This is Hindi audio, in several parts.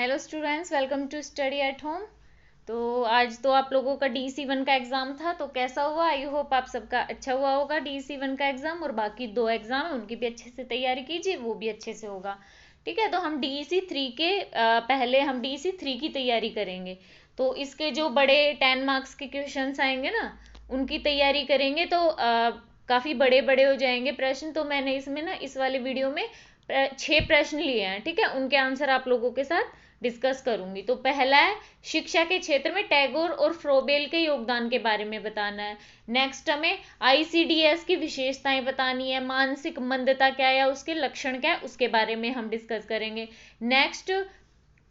Hello students, welcome to study at home. तो आज तो आप लोगों का DEC 1 का एग्ज़ाम था, तो कैसा हुआ? आई होप आप सबका अच्छा हुआ होगा DEC 1 का एग्ज़ाम। और बाकी 2 एग्ज़ाम है उनकी भी अच्छे से तैयारी कीजिए, वो भी अच्छे से होगा। ठीक है, तो हम DEC 3 के पहले हम DEC 3 की तैयारी करेंगे। तो इसके जो बड़े 10 मार्क्स के क्वेश्चंस आएंगे ना, उनकी तैयारी करेंगे। तो काफ़ी बड़े बड़े हो जाएंगे प्रश्न। तो मैंने इसमें ना इस वाले वीडियो में 6 प्रश्न लिए हैं। ठीक है, उनके आंसर आप लोगों के साथ डिस्कस करूंगी। तो पहला है, शिक्षा के क्षेत्र में टैगोर और फ्रोबेल के योगदान के बारे में बताना है। नेक्स्ट हमें ICDS की विशेषताएं बतानी है। मानसिक मंदता क्या है या उसके लक्षण क्या है, उसके बारे में हम डिस्कस करेंगे। नेक्स्ट,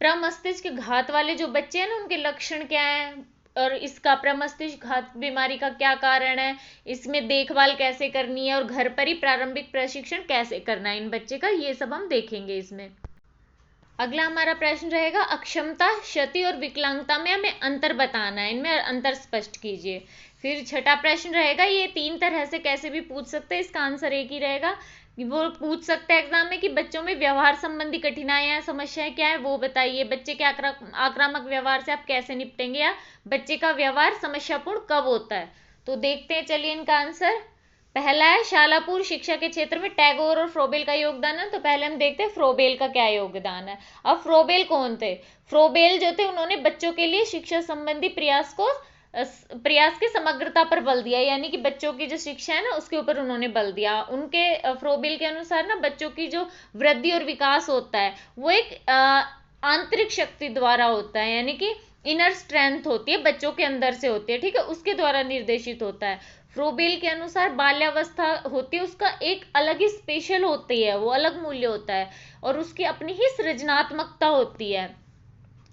प्रमस्तिष्क घात वाले जो बच्चे हैं ना, उनके लक्षण क्या है और इसका प्रमस्तिष्क घात बीमारी का क्या कारण है, इसमें देखभाल कैसे करनी है और घर पर ही प्रारंभिक प्रशिक्षण कैसे करना है इन बच्चे का, ये सब हम देखेंगे इसमें। अगला हमारा प्रश्न रहेगा, अक्षमता, क्षति और विकलांगता में हमें अंतर बताना है, इनमें अंतर स्पष्ट कीजिए। फिर छठा प्रश्न रहेगा, ये 3 तरह से कैसे भी पूछ सकते हैं, इसका आंसर एक ही रहेगा। वो पूछ सकते हैं एग्जाम में कि बच्चों में व्यवहार संबंधी कठिनाइयां समस्याएं क्या है वो बताइए। बच्चे के आक्रामक व्यवहार से आप कैसे निपटेंगे, या बच्चे का व्यवहार समस्यापूर्ण कब होता है। तो देखते हैं, चलिए इनका आंसर। पहला है, शालापूर्व शिक्षा के क्षेत्र में टैगोर और फ्रोबेल का योगदान है। तो पहले हम देखते हैं फ्रोबेल का क्या योगदान है। अब फ्रोबेल कौन थे? फ्रोबेल जो थे, उन्होंने बच्चों के लिए शिक्षा संबंधी प्रयास की समग्रता पर बल दिया, यानी कि बच्चों की जो शिक्षा है ना, उसके ऊपर उन्होंने बल दिया। उनके फ्रोबेल के अनुसार ना, बच्चों की जो वृद्धि और विकास होता है वो एक आंतरिक शक्ति द्वारा होता है, यानी कि इनर स्ट्रेंथ होती है, बच्चों के अंदर से होती है। ठीक है, उसके द्वारा निर्देशित होता है। फ्रोबेल के अनुसार बाल्यावस्था होती है, उसका एक अलग ही स्पेशल होती है, वो अलग मूल्य होता है और उसकी अपनी ही सृजनात्मकता होती है।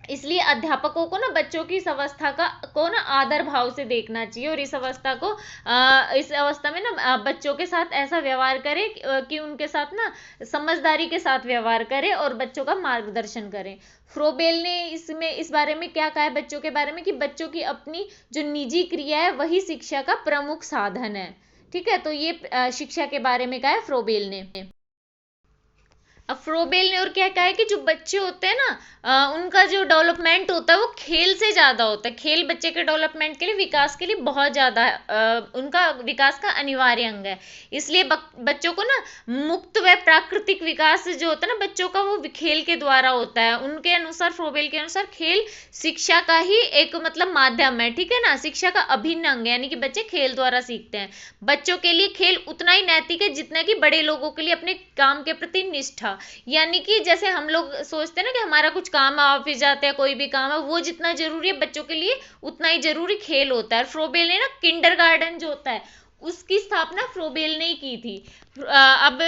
इसलिए अध्यापकों को ना बच्चों की इस अवस्था को ना आदर भाव से देखना चाहिए, और इस अवस्था को इस अवस्था में ना बच्चों के साथ ऐसा व्यवहार करे कि उनके साथ ना समझदारी के साथ व्यवहार करे और बच्चों का मार्गदर्शन करें। फ्रोबेल ने इसमें इस बारे में क्या कहा है बच्चों के बारे में, कि बच्चों की अपनी जो निजी क्रिया है वही शिक्षा का प्रमुख साधन है। ठीक है, तो ये शिक्षा के बारे में कहा है फ्रोबेल ने। अब फ्रोबेल ने और क्या कहा है कि जो बच्चे होते हैं ना, उनका जो डेवलपमेंट होता है वो खेल से ज्यादा होता है। खेल बच्चे के डेवलपमेंट के लिए, विकास के लिए बहुत ज्यादा उनका विकास का अनिवार्य अंग है। इसलिए बच्चों को ना मुक्त व प्राकृतिक विकास जो होता है ना बच्चों का, वो खेल के द्वारा होता है। उनके अनुसार, फ्रोबेल के अनुसार, खेल शिक्षा का ही एक मतलब माध्यम है। ठीक है ना, शिक्षा का अभिन्न अंग है, यानी कि बच्चे खेल द्वारा सीखते हैं। बच्चों के लिए खेल उतना ही नैतिक है जितना कि बड़े लोगों के लिए अपने काम के प्रति निष्ठा। यानी कि जैसे हम लोग सोचते हैं ना कि हमारा कुछ काम है, ऑफिस जाते हैं, कोई भी काम है, वो जितना जरूरी है बच्चों के लिए उतना ही जरूरी खेल होता है। फ्रोबेल ने ना किंडरगार्टन जो होता है उसकी स्थापना फ्रोबेल ने ही की थी। अब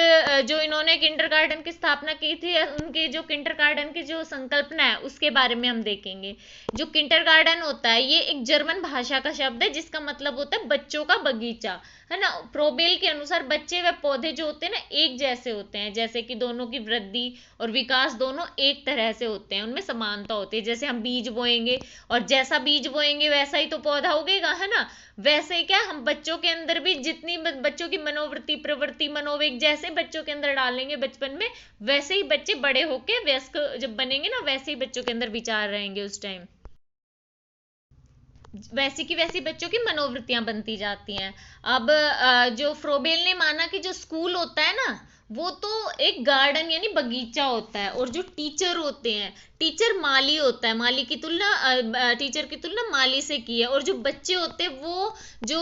जो इन्होंने किंडरगार्टन की स्थापना की थी, उनकी जो किंडरगार्टन की जो संकल्पना है उसके बारे में हम देखेंगे। जो किंडरगार्टन होता है ये एक जर्मन भाषा का शब्द है जिसका मतलब होता है बच्चों का बगीचा, है ना। फ्रोबेल के अनुसार बच्चे व पौधे जो होते हैं ना एक जैसे होते हैं, जैसे कि दोनों की वृद्धि और विकास दोनों एक तरह से होते हैं, उनमें समानता होती है। जैसे हम बीज बोएंगे और जैसा बीज बोएंगे वैसा ही तो पौधा उगेगा, है ना। वैसे ही क्या, हम बच्चों के अंदर भी जितनी बच्चों की मनोवृत्ति, प्रवृत्ति, मनोवेग जैसे बच्चों के अंदर डालेंगे बचपन में, वैसे ही बच्चे बड़े होके वयस्क जब बनेंगे ना, वैसे ही बच्चों के अंदर विचार रहेंगे। उस टाइम वैसी की वैसी बच्चों की मनोवृत्तियां बनती जाती हैं। अब जो फ्रोबेल ने माना कि जो स्कूल होता है ना वो तो एक गार्डन यानी बगीचा होता है, और जो टीचर होते हैं, टीचर माली होता है। माली की तुलना टीचर की तुलना माली से की है। और जो बच्चे होते हैं वो जो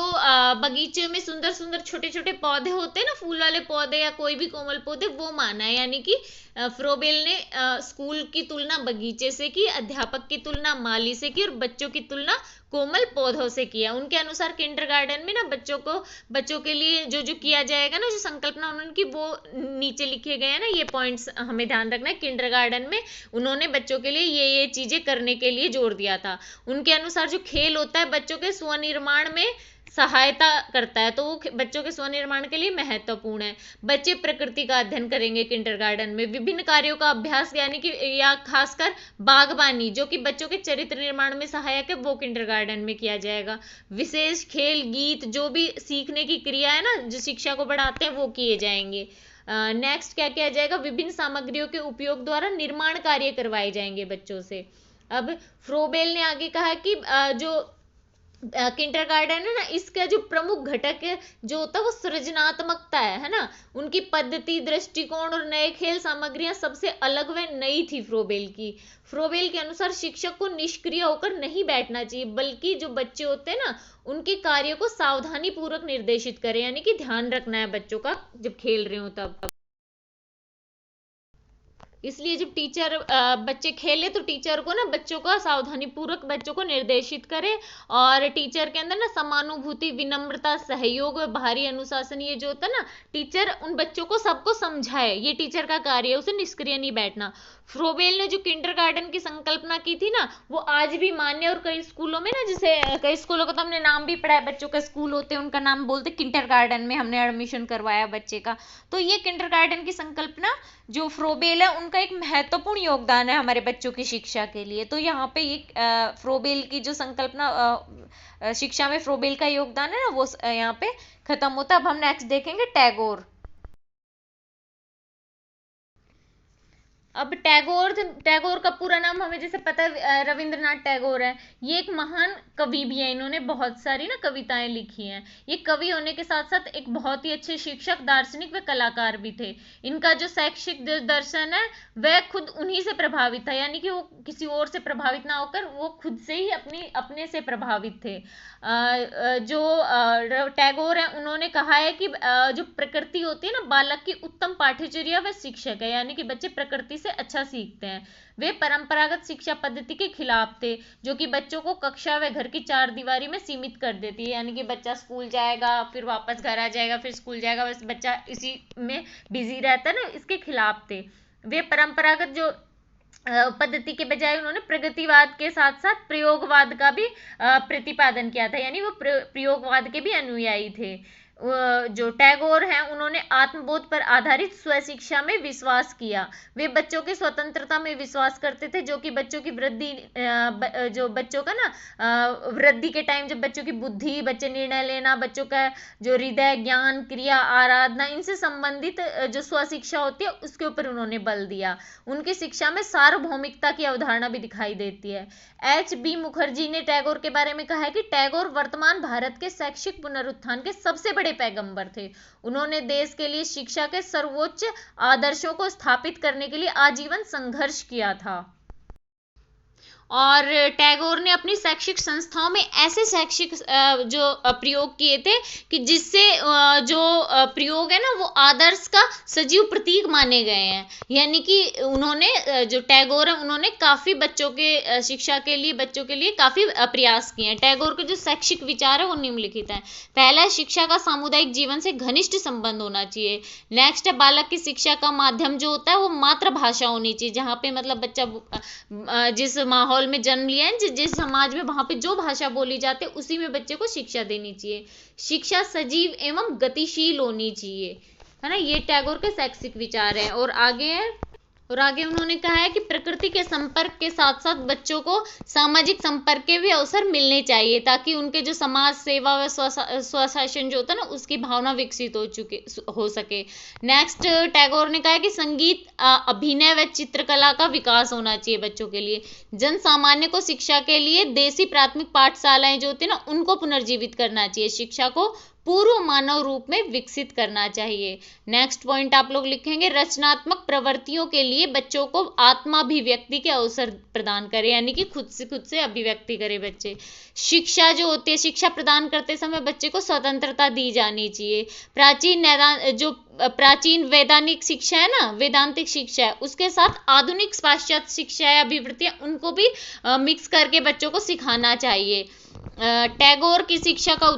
बगीचे में सुंदर सुंदर छोटे छोटे पौधे होते हैं ना, फूल वाले पौधे या कोई भी कोमल पौधे, वो माना है। यानी कि फ्रोबेल ने स्कूल की तुलना बगीचे से की, अध्यापक की तुलना माली से की और बच्चों की तुलना कोमल पौधों से किया। उनके अनुसार किंडरगार्टन में ना बच्चों के लिए जो जो किया जाएगा ना, जो संकल्पना उनकी, वो नीचे लिखे गए हैं ना, ये पॉइंट्स हमें ध्यान रखना है। किंडरगार्टन में उन्होंने बच्चों के लिए ये चीजें करने के लिए जोर दिया था। उनके अनुसार जो खेल होता है बच्चों के स्वनिर्माण में सहायता करता है, तो वो बच्चों के स्वनिर्माण के लिए महत्वपूर्ण है। बच्चे प्रकृति का अध्ययन करेंगे किंडरगार्टन में, विभिन्न कार्यों का अभ्यास, यानी कि या खासकर बागबानी जो कि बच्चों के चरित्र निर्माण में सहायक है, वो किंडरगार्टन में किया जाएगा। विशेष खेल, गीत, जो भी सीखने की क्रिया है ना, जो शिक्षा को बढ़ाते हैं, वो किए जाएंगे। नेक्स्ट क्या किया जाएगा, विभिन्न सामग्रियों के उपयोग द्वारा निर्माण कार्य करवाए जाएंगे बच्चों से। अब फ्रोबेल ने आगे कहा कि जो किंडरगार्टन है ना, इसका जो प्रमुख घटक है जो होता है वो सृजनात्मकता है ना। उनकी पद्धति, दृष्टिकोण और नए खेल सामग्रियां सबसे अलग व नई थी फ्रोबेल की। फ्रोबेल के अनुसार शिक्षक को निष्क्रिय होकर नहीं बैठना चाहिए, बल्कि जो बच्चे होते हैं ना उनके कार्यों को सावधानी पूर्वक निर्देशित करें, यानी कि ध्यान रखना है बच्चों का जब खेल रहे हो तब। इसलिए जब टीचर बच्चे खेले तो टीचर को ना बच्चों का सावधानी पूर्वक बच्चों को निर्देशित करे, और टीचर के अंदर ना समानुभूति, विनम्रता, सहयोग व बाहरी अनुशासन, ये जो होता है ना, टीचर उन बच्चों को सबको समझाए, ये टीचर का कार्य है, उसे निष्क्रिय नहीं बैठना। फ्रोबेल ने जो किंडरगार्टन की संकल्पना की थी ना वो आज भी मान्य, और कई स्कूलों में ना, जैसे कई स्कूलों का तो हमने नाम भी पढ़ा है, बच्चों का स्कूल होते हैं उनका नाम बोलते किंडरगार्टन में हमने एडमिशन करवाया बच्चे का। तो ये किंडरगार्टन की संकल्पना जो फ्रोबेल है उनका एक महत्वपूर्ण योगदान है हमारे बच्चों की शिक्षा के लिए। तो यहाँ पे ये फ्रोबेल की जो संकल्पना शिक्षा में फ्रोबेल का योगदान है ना वो यहाँ पे खत्म होता है। अब हम नेक्स्ट देखेंगे टैगोर। अब टैगोर का पूरा नाम हमें जैसे पता है रविंद्रनाथ टैगोर है। ये एक महान कवि भी है, इन्होंने बहुत सारी ना कविताएं लिखी हैं। ये कवि होने के साथ साथ एक बहुत ही अच्छे शिक्षक, दार्शनिक व कलाकार भी थे। इनका जो शैक्षिक दर्शन है वह खुद उन्हीं से प्रभावित था, यानी कि वो किसी और से प्रभावित ना होकर वो खुद से ही अपने से प्रभावित थे। जो टैगोर है उन्होंने कहा है कि जो प्रकृति होती है ना बालक की उत्तम पाठ्यचर्या व शिक्षक है, यानी कि बच्चे प्रकृति से अच्छा सीखते हैं। वे परंपरागत शिक्षा पद्धति के खिलाफ थे जो कि बच्चों को कक्षा व घर की चार दीवारी में सीमित कर देती है, यानी कि बच्चा स्कूल जाएगा फिर वापस घर आ जाएगा फिर स्कूल जाएगा, बस बच्चा इसी में बिजी रहता है ना, इसके खिलाफ थे। वे परंपरागत जो पद्धति के बजाय उन्होंने प्रगतिवाद के साथ साथ प्रयोगवाद का भी प्रतिपादन किया था, यानी वो प्रयोगवाद के भी अनुयायी थे। जो टैगोर हैं उन्होंने आत्मबोध पर आधारित स्वशिक्षा में विश्वास किया। वे बच्चों की स्वतंत्रता में विश्वास करते थे, जो कि बच्चों की वृद्धि जो बच्चों का ना वृद्धि के टाइम जब बच्चों की बुद्धि, बच्चे निर्णय लेना, बच्चों का जो हृदय, ज्ञान, क्रिया, आराधना, इनसे संबंधित जो स्वशिक्षा होती है उसके ऊपर उन्होंने बल दिया। उनकी शिक्षा में सार्वभौमिकता की अवधारणा भी दिखाई देती है। H.B. मुखर्जी ने टैगोर के बारे में कहा है कि टैगोर वर्तमान भारत के शैक्षिक पुनरुत्थान के सबसे बड़े पैगंबर थे। उन्होंने देश के लिए शिक्षा के सर्वोच्च आदर्शों को स्थापित करने के लिए आजीवन संघर्ष किया था। और टैगोर ने अपनी शैक्षिक संस्थाओं में ऐसे शैक्षिक जो प्रयोग किए थे कि जिससे जो प्रयोग है ना वो आदर्श का सजीव प्रतीक माने गए हैं, यानी कि उन्होंने जो टैगोर है उन्होंने काफी बच्चों के शिक्षा के लिए बच्चों के लिए काफी प्रयास किए हैं। टैगोर के जो शैक्षिक विचार है वो निम्नलिखित है। पहला है शिक्षा का सामुदायिक जीवन से घनिष्ठ संबंध होना चाहिए। नेक्स्ट है बालक की शिक्षा का माध्यम जो होता है वो मातृभाषा होनी चाहिए, जहाँ पे मतलब बच्चा जिस माहौल में जन्म लिया है, जिस समाज में वहां पे जो भाषा बोली जाती है उसी में बच्चे को शिक्षा देनी चाहिए। शिक्षा सजीव एवं गतिशील होनी चाहिए, है ना। ये टैगोर के शैक्षिक विचार हैं। और आगे उन्होंने कहा है कि प्रकृति के संपर्क के साथ साथ बच्चों को सामाजिक संपर्क के भी अवसर मिलने चाहिए, ताकि उनके जो समाज सेवा व स्वशासन जो होता है ना उसकी भावना विकसित हो सके। नेक्स्ट टैगोर ने कहा है कि संगीत, अभिनय व चित्रकला का विकास होना चाहिए बच्चों के लिए। जन सामान्य को शिक्षा के लिए देसी प्राथमिक पाठशालाएं जो होती है ना उनको पुनर्जीवित करना चाहिए। शिक्षा को पूर्व मानव रूप में विकसित करना चाहिए। नेक्स्ट पॉइंट आप लोग लिखेंगे, रचनात्मक प्रवृत्तियों के लिए बच्चों को आत्माभिव्यक्ति के अवसर प्रदान करें, यानी कि खुद से अभिव्यक्ति करें बच्चे। शिक्षा जो होती है, शिक्षा प्रदान करते समय बच्चे को स्वतंत्रता दी जानी चाहिए। प्राचीन वैधानिक शिक्षा है ना, वेदांतिक शिक्षा है, उसके साथ आधुनिक पाश्चात्य शिक्षा है, अभिवृत्तियां, उनको भी मिक्स करके बच्चों को सिखाना चाहिए। टैगोर की शिक्षा का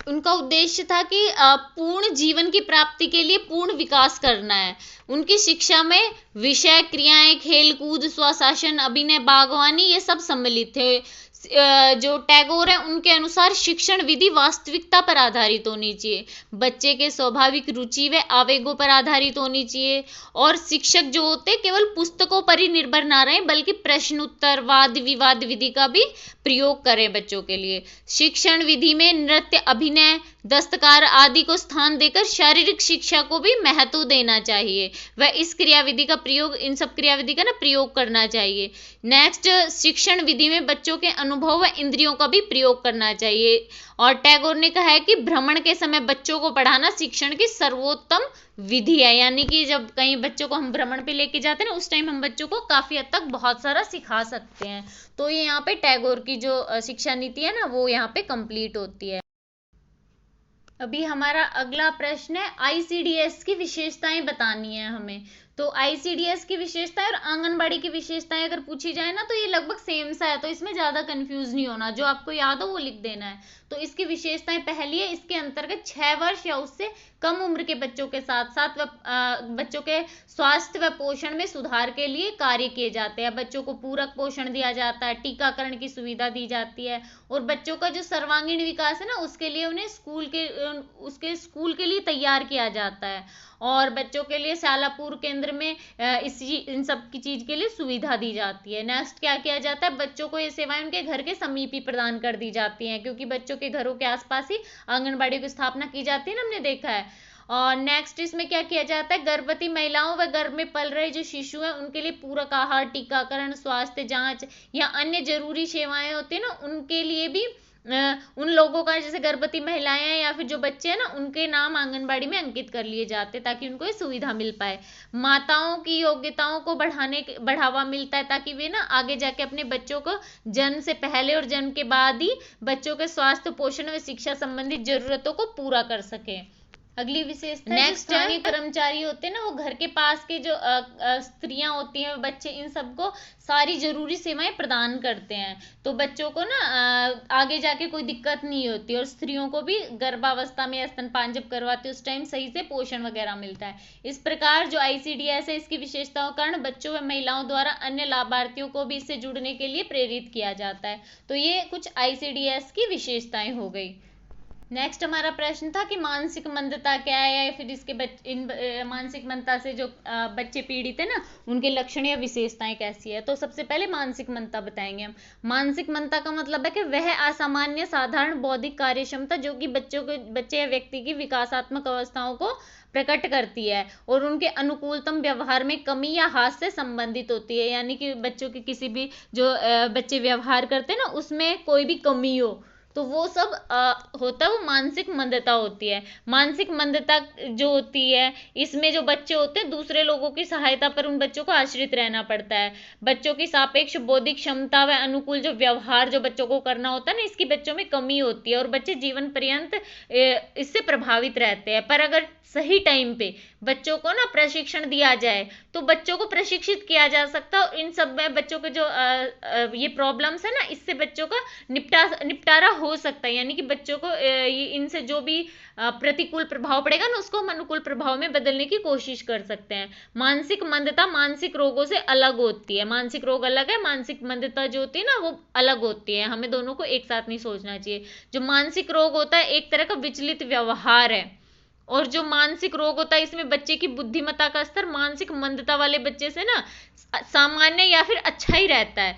उनका उद्देश्य था कि पूर्ण जीवन की प्राप्ति के लिए पूर्ण विकास करना है। उनकी शिक्षा में विषय, क्रियाएं, खेल कूद, स्वशासन, अभिनय, बागवानी ये सब सम्मिलित थे। जो टैगोर है उनके अनुसार शिक्षण विधि वास्तविकता पर आधारित होनी चाहिए, बच्चे के स्वाभाविक रुचि व आवेगों पर आधारित होनी चाहिए, और शिक्षक जो होते हैं केवल पुस्तकों पर ही निर्भर ना रहे बल्कि प्रश्न उत्तर वाद विवाद विधि का भी प्रयोग करें बच्चों के लिए। शिक्षण विधि में नृत्य अभिनय दस्तकार आदि को स्थान देकर शारीरिक शिक्षा को भी महत्व देना चाहिए, वह इस क्रियाविधि का प्रयोग, इन सब क्रियाविधि का ना प्रयोग करना चाहिए। नेक्स्ट, शिक्षण विधि में बच्चों के अनुभव व इंद्रियों का भी प्रयोग करना चाहिए, और टैगोर ने कहा है कि भ्रमण के समय बच्चों को पढ़ाना शिक्षण की सर्वोत्तम विधि है, यानी कि जब कहीं बच्चों को हम भ्रमण पे लेके जाते हैं ना, उस टाइम हम बच्चों को काफी हद तक बहुत सारा सिखा सकते हैं। तो ये यहाँ पे टैगोर की जो शिक्षा नीति है ना, वो यहाँ पे कंप्लीट होती है। अभी हमारा अगला प्रश्न है, आईसीडीएस की विशेषताएं बतानी है हमें। तो आईसीडीएस की विशेषताएं और आंगनबाड़ी की विशेषताएं अगर पूछी जाए ना, तो ये लगभग सेम सा है, तो इसमें ज्यादा कंफ्यूज नहीं होना, जो आपको याद हो वो लिख देना है। तो इसकी विशेषताएं, पहली है, इसके अंतर्गत 6 वर्ष या उससे कम उम्र के बच्चों के साथ साथ बच्चों के स्वास्थ्य व पोषण में सुधार के लिए कार्य किए जाते हैं, बच्चों को पूरक पोषण दिया जाता है, टीकाकरण की सुविधा दी जाती है, और बच्चों का जो सर्वांगीण विकास है ना, उसके लिए उन्हें उसके स्कूल के लिए तैयार किया जाता है, और बच्चों के लिए शाला पूर्व केंद्र में इन सब की चीज के लिए सुविधा दी जाती है। नेक्स्ट क्या किया जाता है, बच्चों को ये सेवाएं उनके घर के समीप ही प्रदान कर दी जाती हैं, क्योंकि बच्चों के घरों के आसपास ही आंगनबाड़ी की स्थापना की जाती है ना, हमने देखा है। और नेक्स्ट इसमें क्या किया जाता है, गर्भवती महिलाओं व गर्भ में पल रहे जो शिशु हैं उनके लिए पूरक आहार, टीकाकरण, स्वास्थ्य जांच या अन्य जरूरी सेवाएं होती है ना, उनके लिए भी उन लोगों का, जैसे गर्भवती महिलाएं हैं या फिर जो बच्चे हैं ना, उनके नाम आंगनबाड़ी में अंकित कर लिए जाते हैं ताकि उनको ये सुविधा मिल पाए। माताओं की योग्यताओं को बढ़ावा मिलता है ताकि वे ना आगे जाके अपने बच्चों को जन्म से पहले और जन्म के बाद ही बच्चों के स्वास्थ्य, पोषण व शिक्षा संबंधित जरूरतों को पूरा कर सके। अगली विशेषता, नेक्स्ट स्थानीय कर्मचारी होते हैं ना, वो घर के पास के जो स्त्रियां होती हैं, बच्चे, इन सबको सारी जरूरी सेवाएं प्रदान करते हैं, तो बच्चों को ना आगे जाके कोई दिक्कत नहीं होती, और स्त्रियों को भी गर्भावस्था में स्तनपान जब करवाते उस टाइम सही से पोषण वगैरह मिलता है। इस प्रकार जो आईसीडीएस है, इसकी विशेषताओं के कारण बच्चों व महिलाओं द्वारा अन्य लाभार्थियों को भी इससे जुड़ने के लिए प्रेरित किया जाता है। तो ये कुछ आईसीडीएस की विशेषताएं हो गई। नेक्स्ट हमारा प्रश्न था कि मानसिक मंदता क्या है, या फिर इसके मानसिक मंदता से जो बच्चे पीड़ित है ना, उनके लक्षण या विशेषताएं कैसी है। तो सबसे पहले मानसिक मंदता बताएंगे हम। मानसिक मंदता का मतलब है कि वह असामान्य साधारण बौद्धिक कार्य क्षमता जो कि बच्चे या व्यक्ति की विकासात्मक अवस्थाओं को प्रकट करती है और उनके अनुकूलतम व्यवहार में कमी या हास से संबंधित होती है, यानी कि बच्चों की किसी भी जो बच्चे व्यवहार करते हैं ना, उसमें कोई भी कमी हो तो वो सब होता है, वो मानसिक मंदता होती है। मानसिक मंदता जो होती है, इसमें जो बच्चे होते हैं दूसरे लोगों की सहायता पर उन बच्चों को आश्रित रहना पड़ता है। बच्चों की सापेक्ष बौद्धिक क्षमता व अनुकूल जो व्यवहार जो बच्चों को करना होता है ना, इसकी बच्चों में कमी होती है और बच्चे जीवन पर्यंत इससे प्रभावित रहते हैं। पर अगर सही टाइम पे बच्चों को ना प्रशिक्षण दिया जाए तो बच्चों को प्रशिक्षित किया जा सकता है, और इन सब में बच्चों के जो ये प्रॉब्लम्स है ना, इससे बच्चों का निपटारा हो सकता है, यानी कि बच्चों को इनसे जो भी प्रतिकूल प्रभाव पड़ेगा ना, उसको हम अनुकूल प्रभाव में बदलने की कोशिश कर सकते हैं। मानसिक मंदता मानसिक रोगों से अलग होती है, मानसिक रोग अलग है, मानसिक मंदता जो होती है ना वो अलग होती है, हमें दोनों को एक साथ नहीं सोचना चाहिए। जो मानसिक रोग होता है एक तरह का विचलित व्यवहार है, और जो मानसिक रोग होता है इसमें बच्चे की बुद्धिमत्ता का स्तर मानसिक मंदता वाले बच्चे से ना सामान्य या फिर अच्छा ही रहता है,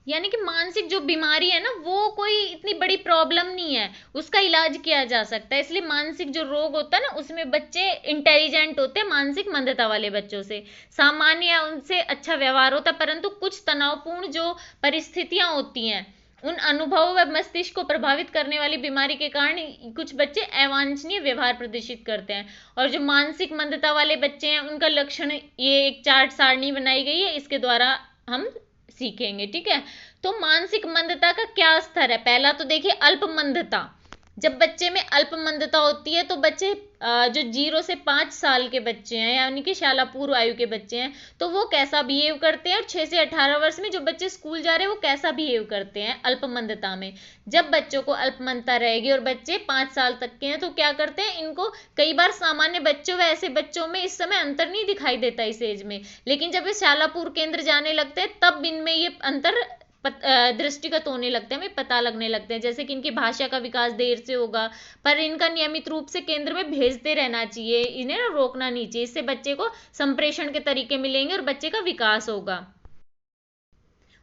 यानी कि मानसिक जो बीमारी है ना वो कोई इतनी बड़ी प्रॉब्लम नहीं है, उसका इलाज किया जा सकता है। इसलिए मानसिक जो रोग होता है ना उसमें बच्चे इंटेलिजेंट होते हैं मानसिक मंदता वाले बच्चों से, सामान्य या उनसे अच्छा व्यवहार होता है, परंतु कुछ तनावपूर्ण जो परिस्थितियां होती हैं उन अनुभवों व मस्तिष्क को प्रभावित करने वाली बीमारी के कारण कुछ बच्चे अवांछनीय व्यवहार प्रदर्शित करते हैं। और जो मानसिक मंदता वाले बच्चे हैं उनका लक्षण, ये एक चार्ट सारणी बनाई गई है, इसके द्वारा हम सीखेंगे, ठीक है। तो मानसिक मंदता का क्या स्तर है, पहला तो देखिए अल्प मंदता। जब बच्चे में अल्प मंदता होती है तो बच्चे जो 0 से 5 साल के बच्चे हैं, यानी कि शाला पूर्व आयु के बच्चे हैं, तो वो कैसा बिहेव करते हैं, और 6 से 18 वर्ष में जो बच्चे स्कूल जा रहे हैं वो कैसा बिहेव करते हैं अल्प मंदता में। जब बच्चों को अल्प मंदता रहेगी और बच्चे 5 साल तक के हैं तो क्या करते हैं, इनको कई बार सामान्य बच्चों व ऐसे बच्चों में इस समय अंतर नहीं दिखाई देता इस एज में, लेकिन जब ये शाला पूर्व केंद्र जाने लगते हैं तब इनमें ये अंतर दृष्टिगत होने लगते हैं, हमें पता लगने लगते हैं, जैसे कि इनकी भाषा का विकास देर से होगा, पर इनका नियमित रूप से केंद्र में भेजते रहना चाहिए, इन्हें ना रोकना नहीं चाहिए, इससे बच्चे को संप्रेषण के तरीके मिलेंगे और बच्चे का विकास होगा।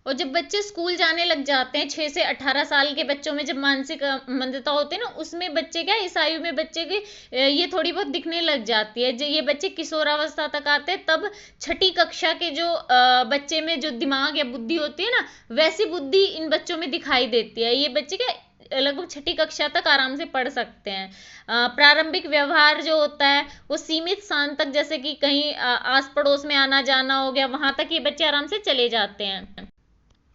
और जब बच्चे स्कूल जाने लग जाते हैं 6 से 18 साल के बच्चों में जब मानसिक मंदता होती है ना, उसमें बच्चे क्या, इस आयु में बच्चे की ये थोड़ी बहुत दिखने लग जाती है। ये बच्चे किशोरावस्था तक आते हैं, तब छठी कक्षा के जो बच्चे में जो दिमाग या बुद्धि होती है ना, वैसी बुद्धि इन बच्चों में दिखाई देती है। ये बच्चे क्या लगभग छठी कक्षा तक आराम से पढ़ सकते हैं। प्रारंभिक व्यवहार जो होता है वो सीमित स्थान तक, जैसे कि कहीं आस पड़ोस में आना जाना हो गया, वहां तक ये बच्चे आराम से चले जाते हैं।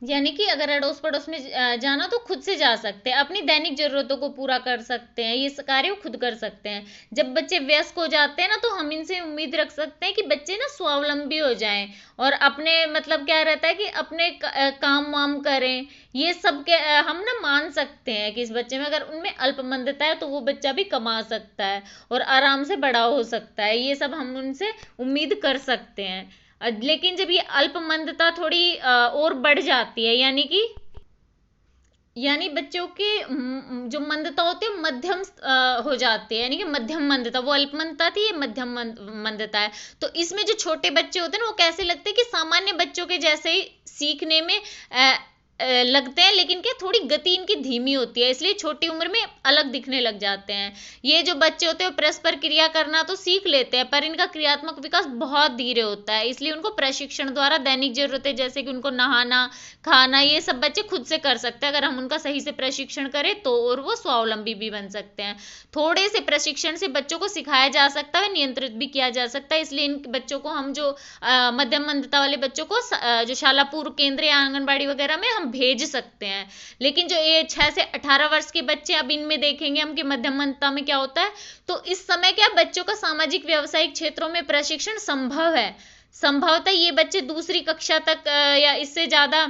यानी कि अगर अड़ोस पड़ोस में जाना तो खुद से जा सकते हैं, अपनी दैनिक जरूरतों को पूरा कर सकते हैं, ये कार्य वो खुद कर सकते हैं। जब बच्चे वयस्क हो जाते हैं ना, तो हम इनसे उम्मीद रख सकते हैं कि बच्चे ना स्वावलंबी हो जाएं और अपने मतलब क्या रहता है कि अपने काम वाम करें। ये सब के हम ना मान सकते हैं कि इस बच्चे में अगर उनमें अल्पमंदता है तो वो बच्चा भी कमा सकता है और आराम से बड़ा हो सकता है, ये सब हम उनसे उम्मीद कर सकते हैं। लेकिन जब ये अल्पमंदता थोड़ी और बढ़ जाती है, यानी बच्चों की जो मंदता होती है मध्यम हो जाती है, यानी कि मध्यम मंदता, वो अल्पमंदता थी, ये मध्यम मंदता है। तो इसमें जो छोटे बच्चे होते हैं ना, वो कैसे लगते हैं कि सामान्य बच्चों के जैसे ही सीखने में लगते हैं, लेकिन क्या थोड़ी गति इनकी धीमी होती है, इसलिए छोटी उम्र में अलग दिखने लग जाते हैं। ये जो बच्चे होते हैं परस्पर क्रिया करना तो सीख लेते हैं, पर इनका क्रियात्मक विकास बहुत धीरे होता है, इसलिए उनको प्रशिक्षण द्वारा दैनिक जरूरतें जैसे कि उनको नहाना खाना, ये सब बच्चे खुद से कर सकते हैं अगर हम उनका सही से प्रशिक्षण करें तो, और वो स्वावलंबी भी बन सकते हैं। थोड़े से प्रशिक्षण से बच्चों को सिखाया जा सकता है, नियंत्रित भी किया जा सकता है, इसलिए इन बच्चों को हम जो मध्यम मंदता वाले बच्चों को जो शाला पूर्व केंद्र या आंगनबाड़ी वगैरह में हम भेज सकते हैं। लेकिन जो ये 6 से 18 वर्ष के बच्चे, अब इनमें देखेंगे हम कि मध्यम मंदता में क्या होता है, तो इस समय क्या बच्चों का सामाजिक व्यवसायिक क्षेत्रों में प्रशिक्षण संभव है। संभवतः ये बच्चे दूसरी कक्षा तक या इससे ज्यादा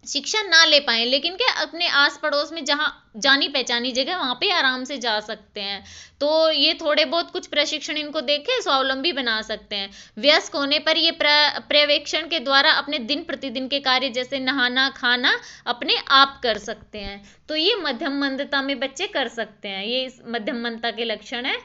शिक्षा ना ले पाए, लेकिन क्या अपने आस पड़ोस में जहाँ जानी पहचानी जगह वहां पे आराम से जा सकते हैं। तो ये थोड़े बहुत कुछ प्रशिक्षण इनको देके स्वावलंबी बना सकते हैं। वयस्क होने पर ये पर्यवेक्षण के द्वारा अपने दिन प्रतिदिन के कार्य जैसे नहाना खाना अपने आप कर सकते हैं। तो ये मध्यम मंदता में बच्चे कर सकते हैं, ये इस मध्यम मंदता के लक्षण है।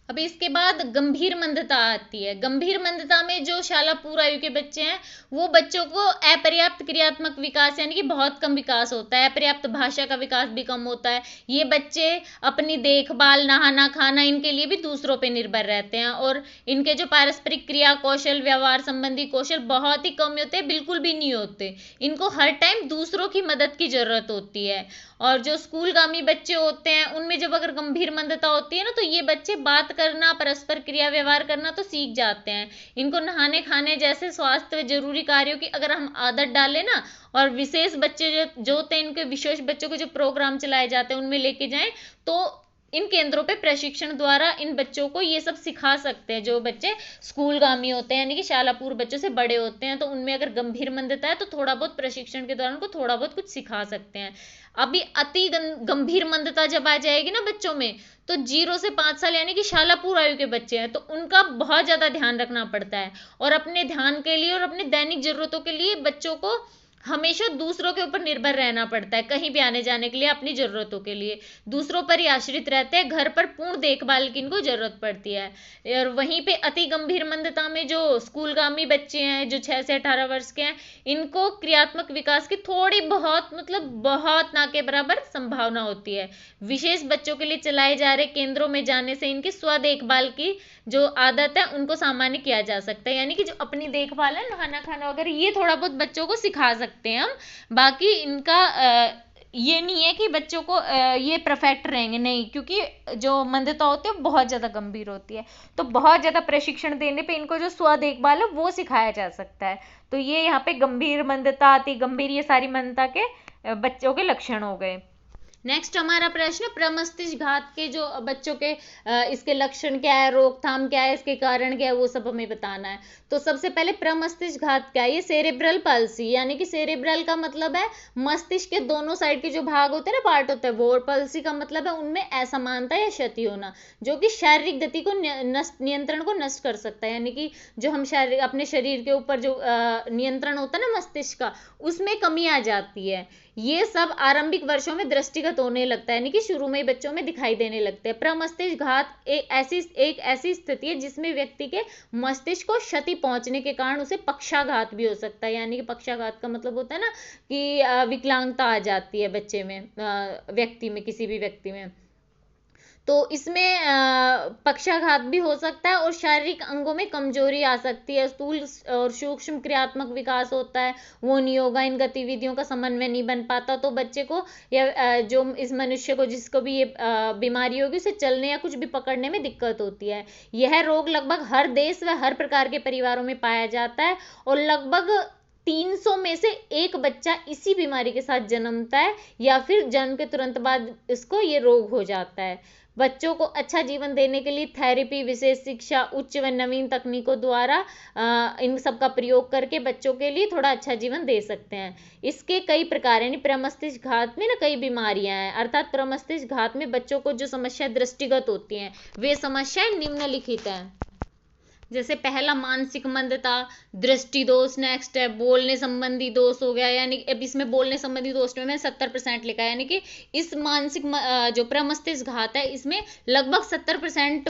अब इसके बाद गंभीर मंदता आती है। गंभीर मंदता में जो शाला पूर्व आयु के बच्चे हैं, वो बच्चों को अपर्याप्त क्रियात्मक विकास यानी कि बहुत कम विकास होता है, अपर्याप्त भाषा का विकास भी कम होता है। ये बच्चे अपनी देखभाल नहाना खाना इनके लिए भी दूसरों पे निर्भर रहते हैं, और इनके जो पारस्परिक क्रिया कौशल व्यवहार संबंधी कौशल बहुत ही कम होते हैं, बिल्कुल भी नहीं होते। इनको हर टाइम दूसरों की मदद की जरूरत होती है। और जो स्कूलगामी बच्चे होते हैं उनमें जब अगर गंभीर मंदता होती है ना, तो ये बच्चे बात करना परस्पर क्रिया व्यवहार करना तो सीख जाते हैं। इनको नहाने खाने जैसे स्वास्थ्य जरूरी कार्यों की अगर हम आदत डालें ना, और विशेष बच्चे जो होते हैं, इनके विशेष बच्चों को जो प्रोग्राम चलाए जाते हैं उनमें लेके जाएं, तो इन केंद्रों पे प्रशिक्षण द्वारा इन बच्चों को ये सब सिखा सकते हैं। जो बच्चे स्कूलगामी होते हैं यानी कि शाला पूर्व बच्चों से बड़े होते हैं, तो उनमें अगर गंभीर मंदता है तो थोड़ा बहुत प्रशिक्षण के दौरान उनको थोड़ा बहुत कुछ सिखा सकते हैं। अभी अति गंभीर मंदता जब आ जाएगी ना बच्चों में, तो 0 से 5 साल यानी कि शाला पूर्व आयु के बच्चे हैं, तो उनका बहुत ज्यादा ध्यान रखना पड़ता है। और अपने ध्यान के लिए और अपने दैनिक जरूरतों के लिए बच्चों को हमेशा दूसरों के ऊपर निर्भर रहना पड़ता है, कहीं भी आने जाने के लिए अपनी जरूरतों के लिए दूसरों पर ही आश्रित रहते हैं। घर पर पूर्ण देखभाल की इनको जरूरत पड़ती है। और वहीं पे अति गंभीर मंदता में जो स्कूलगामी बच्चे हैं जो 6 से 18 वर्ष के हैं, इनको क्रियात्मक विकास की थोड़ी बहुत मतलब बहुत ना के बराबर संभावना होती है। विशेष बच्चों के लिए चलाए जा रहे केंद्रों में जाने से इनकी स्व देखभाल की जो आदत है उनको सामान्य किया जा सकता है, यानी कि जो अपनी देखभाल है नहाना खाना वगैरह ये थोड़ा बहुत बच्चों को सिखा सकते हैं हम। बाकी इनका ये नहीं है कि बच्चों को ये परफेक्ट रहेंगे, नहीं, क्योंकि जो मंदता होती है बहुत ज्यादा गंभीर होती है, तो बहुत ज्यादा प्रशिक्षण देने पे इनको जो स्व देखभाल है वो सिखाया जा सकता है। तो ये यहाँ पे गंभीर मंदता अति गंभीर ये सारी मंदता के बच्चों के लक्षण हो गए। नेक्स्ट हमारा प्रश्न, प्रमस्तिष्क घात के जो बच्चों के इसके लक्षण क्या है, रोकथाम क्या है, इसके कारण क्या है, वो सब हमें बताना है। तो सबसे पहले प्रमस्तिष्क घात क्या है, ये सेरेब्रल पल्सी, यानी कि सेरेब्रल का मतलब है मस्तिष्क के दोनों साइड के जो भाग होते हैं ना, पार्ट होता है वो, और पल्सी का मतलब है उनमें असमानता या क्षति होना, जो कि शारीरिक गति को नियंत्रण को नष्ट कर सकता है। यानी कि जो हम शारीरिक अपने शरीर के ऊपर जो नियंत्रण होता है ना मस्तिष्क का, उसमें कमी आ जाती है। ये सब आरंभिक वर्षों में दृष्टिगत होने लगता है, यानी कि शुरू में ही बच्चों में दिखाई देने लगते हैं। प्रमस्तिष्क घात एक ऐसी स्थिति है जिसमें व्यक्ति के मस्तिष्क को क्षति पहुंचने के कारण उसे पक्षाघात भी हो सकता है। यानी कि पक्षाघात का मतलब होता है ना कि विकलांगता आ जाती है बच्चे में, व्यक्ति में, किसी भी व्यक्ति में। तो इसमें पक्षाघात भी हो सकता है और शारीरिक अंगों में कमजोरी आ सकती है, स्थूल और सूक्ष्म क्रियात्मक विकास होता है, वो नहीं होगा, इन गतिविधियों का समन्वय नहीं बन पाता। तो बच्चे को या जो इस मनुष्य को जिसको भी ये बीमारी होगी उसे चलने या कुछ भी पकड़ने में दिक्कत होती है। यह रोग लगभग हर देश व हर प्रकार के परिवारों में पाया जाता है और लगभग 300 में से एक बच्चा इसी बीमारी के साथ जन्मता है या फिर जन्म के तुरंत बाद इसको ये रोग हो जाता है। बच्चों को अच्छा जीवन देने के लिए थेरेपी, विशेष शिक्षा, उच्च व नवीन तकनीकों द्वारा इन सब का प्रयोग करके बच्चों के लिए थोड़ा अच्छा जीवन दे सकते हैं। इसके कई प्रकार हैं, प्रमस्तिष्क घात में ना कई बीमारियां हैं, अर्थात प्रमस्तिष्क घात में बच्चों को जो समस्याएं दृष्टिगत होती हैं वे समस्याएं निम्नलिखित हैं। जैसे पहला मानसिक मंदता, दृष्टि दोष, नेक्स्ट है बोलने संबंधी दोष हो गया, यानी अब इसमें बोलने संबंधी दोष में 70% लिखा है, यानी कि इस मानसिक जो प्रमस्तिष्क घात है इसमें लगभग 70%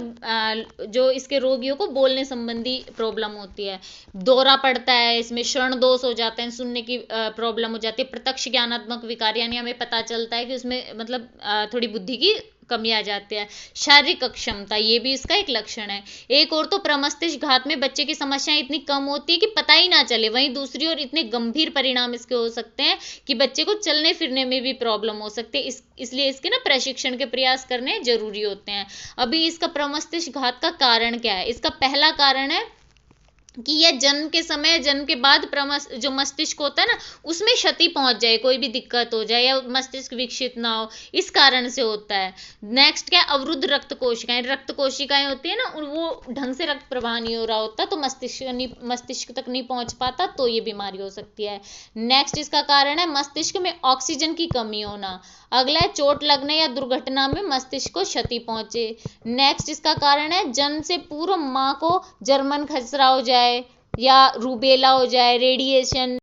जो इसके रोगियों को बोलने संबंधी प्रॉब्लम होती है। दौरा पड़ता है, इसमें श्रवण दोष हो जाते हैं, सुनने की प्रॉब्लम हो जाती है, प्रत्यक्ष ज्ञानात्मक विकार, यानी हमें पता चलता है कि उसमें मतलब थोड़ी बुद्धि की कमी आ जाती है। शारीरिक अक्षमता, ये भी इसका एक लक्षण है। एक और तो प्रमस्तिष्क घात में बच्चे की समस्याएं इतनी कम होती है कि पता ही ना चले, वहीं दूसरी ओर इतने गंभीर परिणाम इसके हो सकते हैं कि बच्चे को चलने फिरने में भी प्रॉब्लम हो सकती है। इसलिए इसके ना प्रशिक्षण के प्रयास करने जरूरी होते हैं। अभी इसका प्रमस्तिष्क घात का कारण क्या है? इसका पहला कारण है कि यह जन्म के समय, जन्म के बाद जो मस्तिष्क होता है ना उसमें क्षति पहुंच जाए, कोई भी दिक्कत हो जाए या मस्तिष्क विकसित ना हो, इस कारण से होता है। नेक्स्ट क्या, अवरुद्ध रक्त कोशिकाएं होती है ना, वो ढंग से रक्त प्रवाह नहीं हो रहा होता तो मस्तिष्क तक नहीं पहुंच पाता, तो ये बीमारी हो सकती है। नेक्स्ट इसका कारण है मस्तिष्क में ऑक्सीजन की कमी होना। अगला है चोट लगने या दुर्घटना में मस्तिष्क को क्षति पहुंचे। नेक्स्ट इसका कारण है जन्म से पूर्व मां को जर्मन खसरा हो जाए या रूबेला हो जाए, रेडिएशन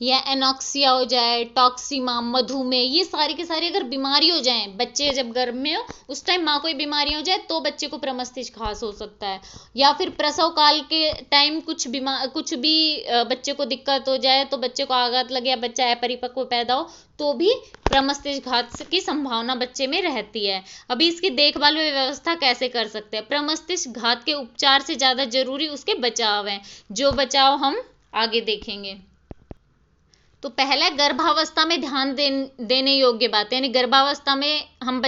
या एनॉक्सिया हो जाए, टॉक्सिमा, मधुमेह, ये सारी के सारी अगर बीमारी हो जाए, बच्चे जब गर्भ में हो उस टाइम माँ कोई बीमारी हो जाए तो बच्चे को प्रमस्तिष्क घात हो सकता है। या फिर प्रसव काल के टाइम कुछ भी बच्चे को दिक्कत हो जाए, तो बच्चे को आघात लगे या बच्चा अपरिपक्व पैदा हो तो भी प्रमस्तिष्क घात की संभावना बच्चे में रहती है। अभी इसकी देखभाल व व्यवस्था कैसे कर सकते हैं? प्रमस्तिष्क घात के उपचार से ज्यादा जरूरी उसके बचाव है, जो बचाव हम आगे देखेंगे। तो पहला गर्भावस्था में ध्यान देने योग्य बात है, यानी गर्भावस्था में हम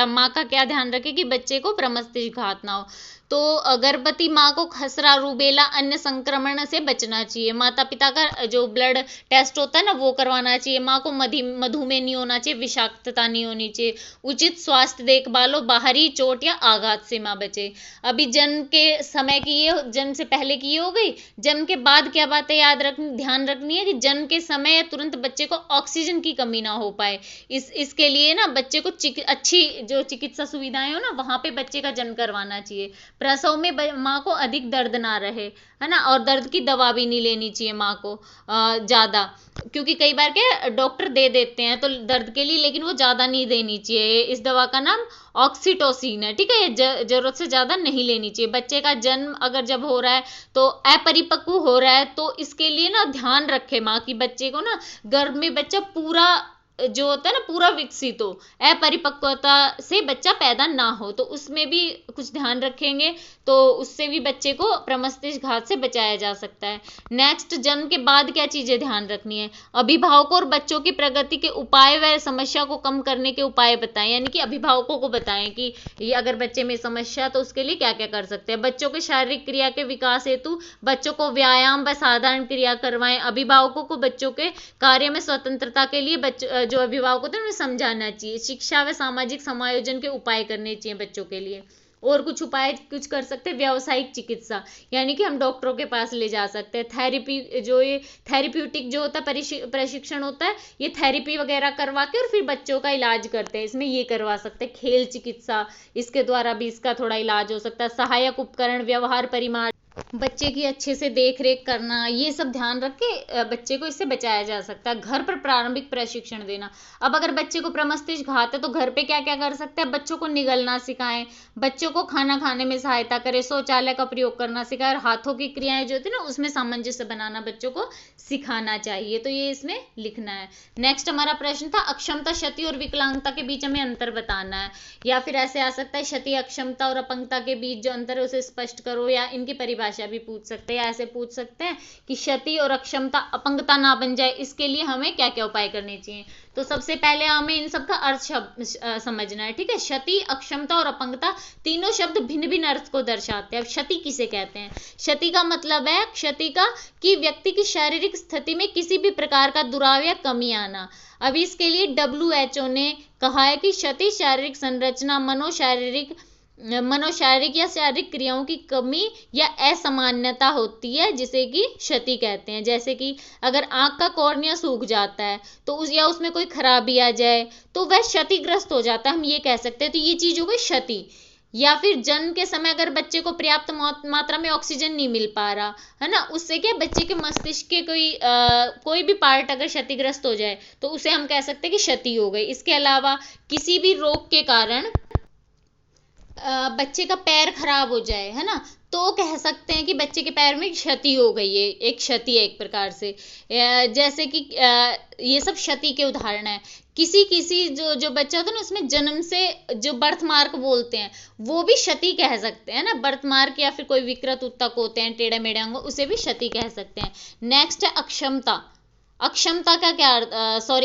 माँ का क्या ध्यान रखें कि बच्चे को प्रमस्तिष्क घात ना हो। तो गर्भवती माँ को खसरा, रूबेला, अन्य संक्रमण से बचना चाहिए। माता पिता का जो ब्लड टेस्ट होता है ना वो करवाना चाहिए। माँ को मधुमेह नहीं होना चाहिए, विषाक्तता नहीं होनी चाहिए। उचित स्वास्थ्य देखभाल हो, बाहरी चोट या आघात से माँ बचे। अभी जन्म के समय की ये, जन्म से पहले की ये हो गई। जन्म के बाद क्या बातें ध्यान रखनी है कि जन्म के समय तुरंत बच्चे को ऑक्सीजन की कमी ना हो पाए। इसके लिए ना बच्चे को अच्छी जो चिकित्सा सुविधाएं हो ना वहां पे बच्चे का जन्म करवाना चाहिए। प्रसव में माँ को अधिक दर्द ना रहे, है ना, और दर्द की दवा भी नहीं लेनी चाहिए माँ को ज्यादा, क्योंकि कई बार के डॉक्टर दे देते हैं तो दर्द के लिए, लेकिन वो ज्यादा नहीं देनी चाहिए। इस दवा का नाम ऑक्सीटोसिन है, ठीक है, ये जरूरत से ज्यादा नहीं लेनी चाहिए। बच्चे का जन्म अगर जब हो रहा है तो अपरिपक्व हो रहा है तो इसके लिए ना ध्यान रखे माँ की बच्चे को ना गर्भ में बच्चा पूरा जो होता है ना पूरा विकसित हो, अपरिपक्वता से बच्चा पैदा ना हो, तो उसमें भी कुछ ध्यान रखेंगे तो उससे भी बच्चे को प्रमस्तिष्क घात से बचाया जा सकता है। नेक्स्ट, जन्म के बाद क्या चीजें ध्यान रखनी है? अभिभावकों और बच्चों की प्रगति के उपाय व समस्या को कम करने के उपाय बताएं, यानी कि अभिभावकों को बताएं कि ये अगर बच्चे में समस्या तो उसके लिए क्या क्या कर सकते हैं। बच्चों के शारीरिक क्रिया के विकास हेतु बच्चों को व्यायाम व साधारण क्रिया करवाएं। अभिभावकों को बच्चों के कार्य में स्वतंत्रता के लिए जो अभिभावक होते हैं उन्हें समझाना चाहिए। शिक्षा व सामाजिक समायोजन के उपाय करने चाहिए बच्चों के लिए। और कुछ उपाय कुछ कर सकते हैं, व्यावसायिक चिकित्सा, यानी कि हम डॉक्टरों के पास ले जा सकते हैं। थेरेपी, जो ये थेरेप्यूटिक जो होता है प्रशिक्षण होता है, ये थेरेपी वगैरह करवा के और फिर बच्चों का इलाज करते हैं, इसमें ये करवा सकते हैं। खेल चिकित्सा, इसके द्वारा भी इसका थोड़ा इलाज हो सकता है। सहायक उपकरण, व्यवहार परिमाण, बच्चे की अच्छे से देख रेख करना, ये सब ध्यान रख के बच्चे को इससे बचाया जा सकता है। घर पर प्रारंभिक प्रशिक्षण देना। अब अगर बच्चे को प्रमस्तिष्क घात है तो घर पे क्या क्या कर सकते हैं, बच्चों को निगलना सिखाएं, बच्चों को खाना खाने में सहायता करें, शौचालय का प्रयोग करना सिखाएं, और हाथों की क्रियाएं जो होती है ना उसमें सामंजस्य बनाना बच्चों को सिखाना चाहिए। तो ये इसमें लिखना है। नेक्स्ट हमारा प्रश्न था, अक्षमता, क्षति और विकलांगता के बीच हमें अंतर बताना है। या फिर ऐसे आ सकता है, क्षति, अक्षमता और अपंगता के बीच जो अंतर है उसे स्पष्ट करो, या इनकी परिभाषा भी पूछ सकते हैं। ऐसे पूछ सकते हैं कि क्षति और अक्षमता अपंगता ना बन जाए, इसके लिए हमें क्या क्या उपाय करने चाहिए। तो सबसे पहले हमें इन सब का अर्थ समझना है, ठीक है। क्षति, अक्षमता और अपंगता तीनों शब्द भिन्न भिन्न अर्थ को दर्शाते हैं। अब क्षति किसे कहते हैं? क्षति का मतलब है क्षति का कि व्यक्ति की शारीरिक स्थिति में किसी भी प्रकार का दुराव या कमी आना। अब इसके लिए WHO ने कहा है कि क्षति शारीरिक संरचना, मनोशारीरिक या शारीरिक क्रियाओं की कमी या असामान्यता होती है, जिसे कि क्षति कहते हैं। जैसे कि अगर आंख का कॉर्निया सूख जाता है तो या उसमें कोई खराबी आ जाए तो वह क्षतिग्रस्त हो जाता है, हम ये कह सकते हैं। तो ये चीज हो गई क्षति। या फिर जन्म के समय अगर बच्चे को पर्याप्त मात्रा में ऑक्सीजन नहीं मिल पा रहा है ना, उससे क्या बच्चे के मस्तिष्क के कोई भी पार्ट अगर क्षतिग्रस्त हो जाए तो उसे हम कह सकते हैं कि क्षति हो गई। इसके अलावा किसी भी रोग के कारण बच्चे का पैर खराब हो जाए, है ना, तो कह सकते हैं कि बच्चे के पैर में क्षति हो गई है, एक क्षति है एक प्रकार से। जैसे कि ये सब क्षति के उदाहरण है। किसी जो बच्चा होता है ना उसमें जन्म से जो बर्थ मार्क बोलते हैं वो भी क्षति कह सकते हैं ना, बर्थ मार्क, या फिर कोई विकृत उत्तक होते हैं, टेढ़े मेढ़े अंग, उसे भी क्षति कह सकते हैं। नेक्स्ट है अक्षमता। अक्षमता का क्या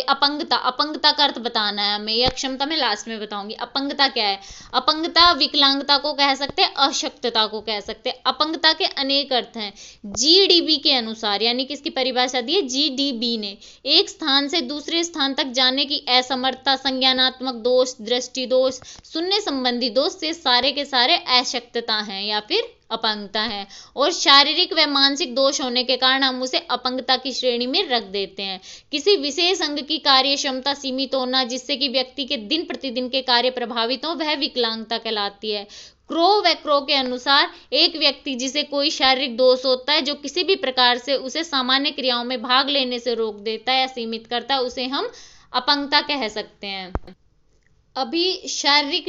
अपंगता। अपंगता का अर्थ बताना है हमें, ये अक्षमता मैं लास्ट में बताऊंगी। अपंगता क्या है? अपंगता विकलांगता को कह सकते हैं, अशक्तता को कह सकते हैं। अपंगता के अनेक अर्थ हैं। GDB के अनुसार, यानी कि इसकी परिभाषा दी है GDB ने, एक स्थान से दूसरे स्थान तक जाने की असमर्थता, संज्ञानात्मक दोष, दृष्टि दोष, सुनने संबंधी दोष से सारे के सारे अशक्तता हैं या फिर अपंगता है। और शारीरिक व मानसिक दोष होने के कारण हम उसे अपंगता की श्रेणी में रख देते हैं। किसी विशेष अंग की कार्य क्षमता सीमित होना जिससे कि व्यक्ति के दिन प्रतिदिन के कार्य प्रभावित हो, वह विकलांगता कहलाती है। क्रो के अनुसार एक व्यक्ति जिसे कोई शारीरिक दोष होता है जो किसी भी प्रकार से उसे सामान्य क्रियाओं में भाग लेने से रोक देता है या सीमित करता है, उसे हम अपंगता कह सकते हैं। अभी शारीरिक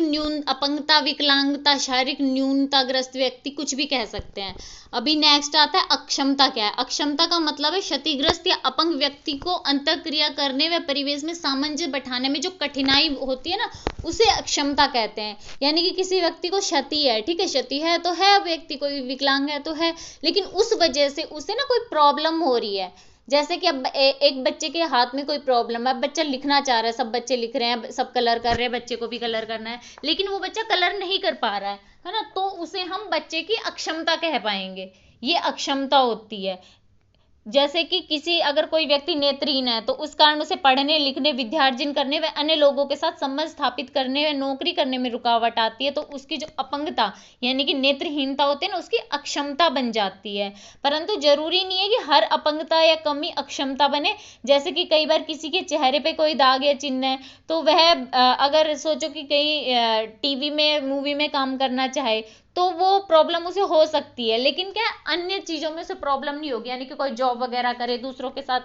अपंगता, विकलांगता, शारीरिक न्यूनताग्रस्त व्यक्ति, कुछ भी कह सकते हैं। अभी नेक्स्ट आता है अक्षमता क्या है? अक्षमता का मतलब है क्षतिग्रस्त या अपंग व्यक्ति को अंतःक्रिया करने व परिवेश में सामंजस्य बैठाने में जो कठिनाई होती है ना, उसे अक्षमता कहते हैं। यानी कि किसी व्यक्ति को क्षति है, ठीक है, क्षति है तो है, व्यक्ति कोई विकलांग है तो है, लेकिन उस वजह से उसे ना कोई प्रॉब्लम हो रही है। जैसे कि अब एक बच्चे के हाथ में कोई प्रॉब्लम है, बच्चा लिखना चाह रहा है, सब बच्चे लिख रहे हैं, सब कलर कर रहे हैं, बच्चे को भी कलर करना है, लेकिन वो बच्चा कलर नहीं कर पा रहा है ना, तो उसे हम बच्चे की अक्षमता कह पाएंगे। ये अक्षमता होती है। जैसे कि अगर कोई व्यक्ति नेत्रहीन है तो उस कारण उसे पढ़ने, लिखने, विद्यार्जन करने व अन्य लोगों के साथ संबंध स्थापित करने व नौकरी करने में रुकावट आती है, तो उसकी जो अपंगता यानी कि नेत्रहीनता होती है ना, उसकी अक्षमता बन जाती है। परंतु जरूरी नहीं है कि हर अपंगता या कमी अक्षमता बने। जैसे कि कई बार किसी के चेहरे पे कोई दाग या चिन्ह है तो वह अगर सोचो कि कहीं टीवी में, मूवी में काम करना चाहे तो वो प्रॉब्लम उसे हो सकती है, लेकिन क्या अन्य चीजों में उसे प्रॉब्लम नहीं होगी। यानी कि कोई जॉब वगैरह करे, दूसरों के साथ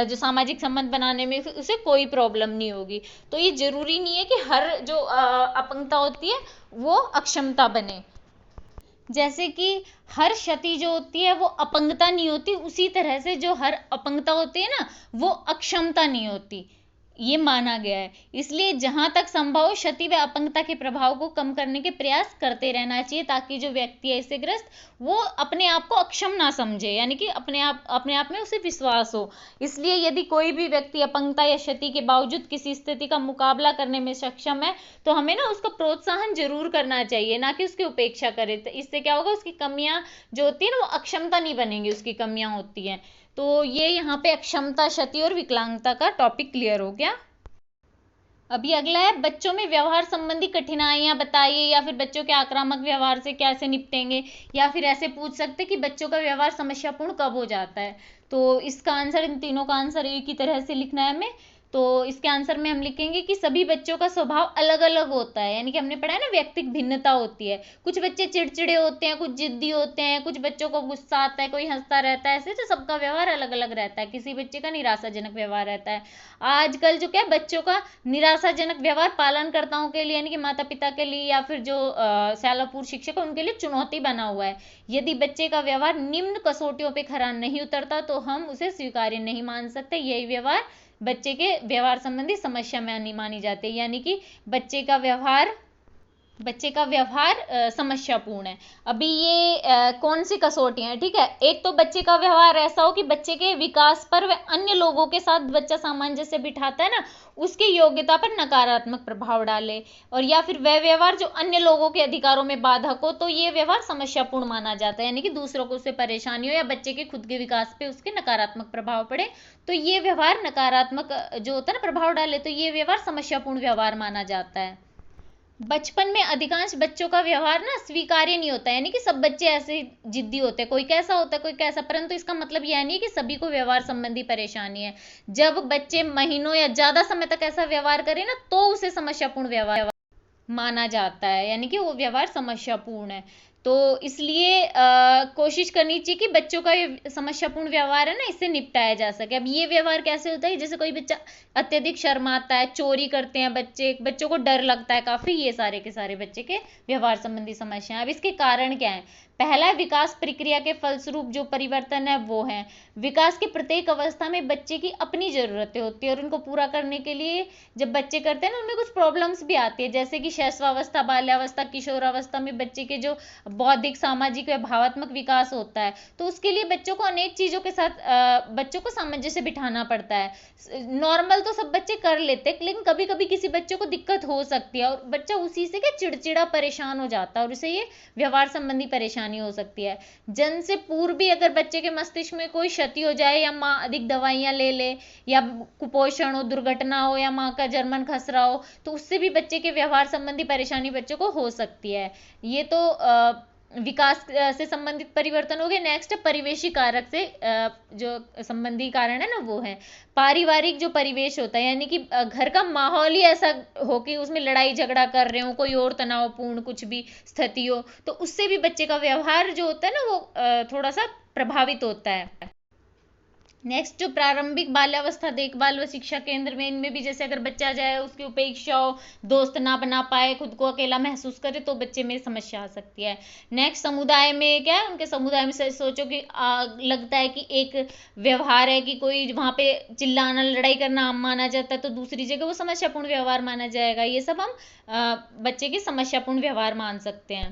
जो सामाजिक संबंध बनाने में उसे कोई प्रॉब्लम नहीं होगी। तो ये जरूरी नहीं है कि हर जो अपंगता होती है वो अक्षमता बने। जैसे कि हर क्षति जो होती है वो अपंगता नहीं होती, उसी तरह से जो हर अपंगता होती है ना वो अक्षमता नहीं होती, ये माना गया है। इसलिए जहां तक संभव हो क्षति व अपंगता के प्रभाव को कम करने के प्रयास करते रहना चाहिए, ताकि जो व्यक्ति है इससे ग्रस्त वो अपने आप को अक्षम ना समझे, यानी कि अपने आप में उसे विश्वास हो। इसलिए यदि कोई भी व्यक्ति अपंगता या क्षति के बावजूद किसी स्थिति का मुकाबला करने में सक्षम है तो हमें ना उसका प्रोत्साहन जरूर करना चाहिए, ना कि उसकी उपेक्षा करे। तो इससे क्या होगा, उसकी कमियां जो होती है ना वो अक्षमता नहीं बनेंगी, उसकी कमियां होती हैं। तो ये यहाँ पे अक्षमता, क्षति और विकलांगता का टॉपिक क्लियर हो गया। अभी अगला है, बच्चों में व्यवहार संबंधी कठिनाइयां बताइए, या फिर बच्चों के आक्रामक व्यवहार से कैसे निपटेंगे, या फिर ऐसे पूछ सकते कि बच्चों का व्यवहार समस्यापूर्ण कब हो जाता है। तो इसका आंसर, इन तीनों का आंसर एक ही तरह से लिखना है हमें। तो इसके आंसर में हम लिखेंगे कि सभी बच्चों का स्वभाव अलग अलग होता है, यानी कि हमने पढ़ा है ना व्यक्तिक भिन्नता होती है। कुछ बच्चे चिड़चिड़े होते हैं, कुछ जिद्दी होते हैं, कुछ बच्चों को गुस्सा आता है, कोई हंसता रहता है, ऐसे तो सबका व्यवहार अलग अलग रहता है। किसी बच्चे का निराशाजनक व्यवहार रहता है। आजकल जो क्या बच्चों का निराशाजनक व्यवहार पालनकर्ताओं के लिए, यानी कि माता पिता के लिए, या फिर जो शाला पूर्व शिक्षक है उनके लिए चुनौती बना हुआ है। यदि बच्चे का व्यवहार निम्न कसौटियों पे खरा नहीं उतरता तो हम उसे स्वीकार्य नहीं मान सकते। यही व्यवहार बच्चे के व्यवहार संबंधी समस्या में नहीं मानी जाती, यानी कि बच्चे का व्यवहार समस्यापूर्ण है। अभी ये कौन सी कसौटियां हैं, ठीक है। एक तो बच्चे का व्यवहार ऐसा हो कि बच्चे के विकास पर व अन्य लोगों के साथ बच्चा सामंजस्य बिठाता है ना, उसकी योग्यता पर नकारात्मक प्रभाव डाले। और या फिर वह व्यवहार जो अन्य लोगों के अधिकारों में बाधक हो, तो ये व्यवहार समस्यापूर्ण माना जाता है, यानी कि दूसरों को उससे परेशानी हो या बच्चे के खुद के विकास पे उसके नकारात्मक प्रभाव पड़े, तो ये व्यवहार नकारात्मक जो होता है ना प्रभाव डाले, तो ये व्यवहार समस्यापूर्ण व्यवहार माना जाता है। बचपन में अधिकांश बच्चों का व्यवहार ना स्वीकार्य नहीं होता, यानी कि सब बच्चे ऐसे जिद्दी होते हैं, कोई कैसा होता है कोई कैसा, परंतु इसका मतलब यह नहीं है कि सभी को व्यवहार संबंधी परेशानी है। जब बच्चे महीनों या ज्यादा समय तक ऐसा व्यवहार करें ना, तो उसे समस्यापूर्ण व्यवहार माना जाता है, यानी कि वो व्यवहार समस्यापूर्ण है। तो इसलिए कोशिश करनी चाहिए कि बच्चों का ये समस्यापूर्ण व्यवहार है ना, इससे निपटाया जा सके। अब ये व्यवहार कैसे होता है, जैसे कोई बच्चा अत्यधिक शर्माता है, चोरी करते हैं बच्चों को डर लगता है काफी, ये सारे के सारे बच्चे के व्यवहार संबंधी समस्या। अब इसके कारण क्या है, पहला विकास प्रक्रिया के फलस्वरूप जो परिवर्तन है वो है, विकास के प्रत्येक अवस्था में बच्चे की अपनी जरूरतें होती है और उनको पूरा करने के लिए जब बच्चे करते हैं ना, उनमें कुछ प्रॉब्लम्स भी आती है, जैसे कि शैशवावस्था, बाल्यावस्था, किशोरावस्था में बच्चे के जो बौद्धिक, सामाजिक व भावात्मक विकास होता है, तो उसके लिए बच्चों को अनेक चीजों के साथ बच्चों को सामंजस्य बिठाना पड़ता है। नॉर्मल तो सब बच्चे कर लेते हैं, लेकिन कभी कभी किसी बच्चे को दिक्कत हो सकती है और बच्चा उसी से क्या चिड़चिड़ा परेशान हो जाता है और उसे ये व्यवहार संबंधी परेशानी हो सकती है। जन्म से पूर्व भी अगर बच्चे के मस्तिष्क में कोई क्षति हो जाए, या माँ अधिक दवाइयां ले ले, या कुपोषण हो, दुर्घटना हो, या माँ का जर्मन खसरा हो, तो उससे भी बच्चे के व्यवहार संबंधी परेशानी बच्चों को हो सकती है। ये तो विकास से संबंधित परिवर्तन हो गए। नेक्स्ट परिवेशी कारक से जो संबंधी कारण है ना, वो है पारिवारिक जो परिवेश होता है, यानी कि घर का माहौल ही ऐसा हो कि उसमें लड़ाई झगड़ा कर रहे हो, कोई और तनावपूर्ण कुछ भी स्थिति हो, तो उससे भी बच्चे का व्यवहार जो होता है ना, वो थोड़ा सा प्रभावित होता है। नेक्स्ट जो प्रारंभिक बाल्यावस्था देखभाल व शिक्षा केंद्र में, इनमें भी जैसे अगर बच्चा जाए, उसकी उपेक्षा हो, दोस्त ना बना पाए, खुद को अकेला महसूस करे, तो बच्चे में समस्या आ सकती है। नेक्स्ट समुदाय में क्या है, उनके समुदाय में सोचो कि लगता है कि एक व्यवहार है कि कोई वहां पे चिल्लाना, लड़ाई करना आम माना जाता है, तो दूसरी जगह वो समस्यापूर्ण व्यवहार माना जाएगा। ये सब हम बच्चे के समस्यापूर्ण व्यवहार मान सकते हैं।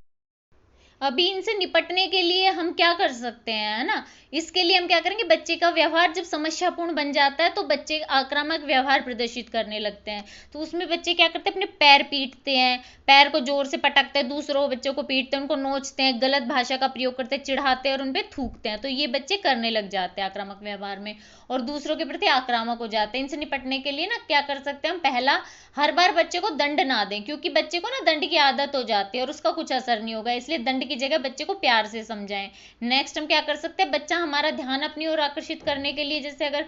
अभी इनसे निपटने के लिए हम क्या कर सकते हैं, है ना। इसके लिए हम क्या करेंगे, बच्चे का व्यवहार जब समस्यापूर्ण बन जाता है तो बच्चे आक्रामक व्यवहार प्रदर्शित करने लगते हैं। तो उसमें बच्चे क्या करते हैं, अपने पैर पीटते हैं, पैर को जोर से पटकते हैं, दूसरों बच्चों को पीटते हैं, उनको नोचते हैं, गलत भाषा का प्रयोग करते हैं, चिढ़ाते हैं और उनपे थूकते हैं। तो ये बच्चे करने लग जाते हैं आक्रामक व्यवहार में और दूसरों के प्रति आक्रामक हो जाते हैं। इनसे निपटने के लिए ना क्या कर सकते हैं हम, पहला, हर बार बच्चे को दंड ना दें, क्योंकि बच्चे को ना दंड की आदत हो जाती है और उसका कुछ असर नहीं होगा, इसलिए दंड की जगह बच्चे को प्यार से समझाएं। नेक्स्ट हम क्या कर सकते हैं, बच्चा हमारा ध्यान अपनी ओर आकर्षित करने के लिए, जैसे अगर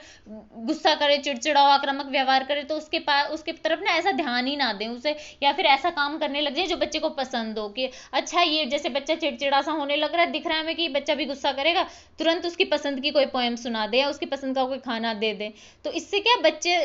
गुस्सा करे, चिड़चिड़ाओ, आक्रामक व्यवहार करे, तो उसके तरफ ना ऐसा ध्यान ही ना दें उसे, या फिर ऐसा काम करने लग जाए जो बच्चे को पसंद हो, कि अच्छा ये जैसे बच्चा चिड़चिड़ा सा होने लग रहा है, दिख रहा है हमें कि बच्चा भी गुस्सा करेगा, तुरंत उसकी पसंद की कोई पोएम सुना दे या उसकी पसंद का कोई खाना दे दे। तो इससे क्या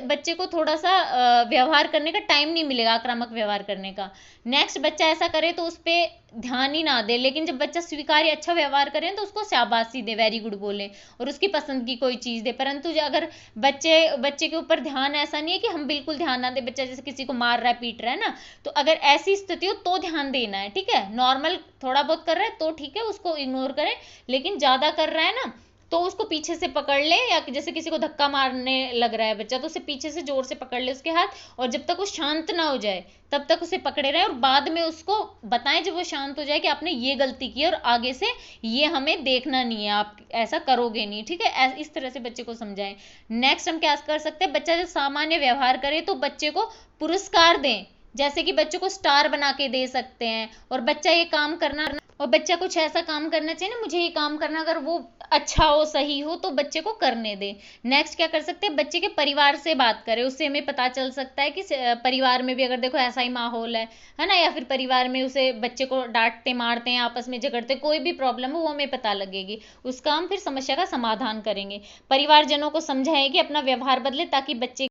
बच्चे को थोड़ा सा व्यवहार करने का टाइम नहीं मिलेगा, आक्रामक व्यवहार करने का। नेक्स्ट, बच्चा ऐसा करे तो उस पर ध्यान ही ना दे, लेकिन जब बच्चा स्वीकार्य अच्छा व्यवहार करे तो उसको शाबाशी दे, वेरी गुड बोले और उसकी पसंद की कोई चीज दे। परंतु अगर बच्चे के ऊपर ध्यान ऐसा नहीं है कि हम बिल्कुल ध्यान ना दे, बच्चा जैसे किसी को मार रहा है, पीट रहा है ना, तो अगर ऐसी स्थिति हो तो ध्यान देना है, ठीक है। नॉर्मल थोड़ा बहुत कर रहा है तो ठीक है, उसको इग्नोर करें, लेकिन ज्यादा कर रहा है ना, तो उसको पीछे से पकड़ ले, या जैसे किसी को धक्का मारने लग रहा है बच्चा तो उसे पीछे से जोर से पकड़ ले उसके हाथ, और जब तक वो शांत ना हो जाए तब तक उसे पकड़े रहे, और बाद में उसको बताएं जब वो शांत हो जाए कि आपने ये गलती की और आगे से ये हमें देखना नहीं है, आप ऐसा करोगे नहीं, ठीक है। इस तरह से बच्चे को समझाएं। नेक्स्ट हम क्या कर सकते हैं, बच्चा जब सामान्य व्यवहार करे तो बच्चे को पुरस्कार दें, जैसे कि बच्चों को स्टार बना के दे सकते हैं, और बच्चा ये काम करना, और बच्चा कुछ ऐसा काम करना चाहिए ना, मुझे ये काम करना, अगर वो अच्छा हो सही हो तो बच्चे को करने दे। नेक्स्ट क्या कर सकते हैं, बच्चे के परिवार से बात करें, उससे हमें पता चल सकता है कि परिवार में भी अगर देखो ऐसा ही माहौल है ना, या फिर परिवार में उसे बच्चे को डांटते मारते हैं, आपस में झगड़ते, कोई भी प्रॉब्लम हो वो हमें पता लगेगी, उसका हम फिर समस्या का समाधान करेंगे। परिवारजनों को समझाएं कि अपना व्यवहार बदले ताकि बच्चे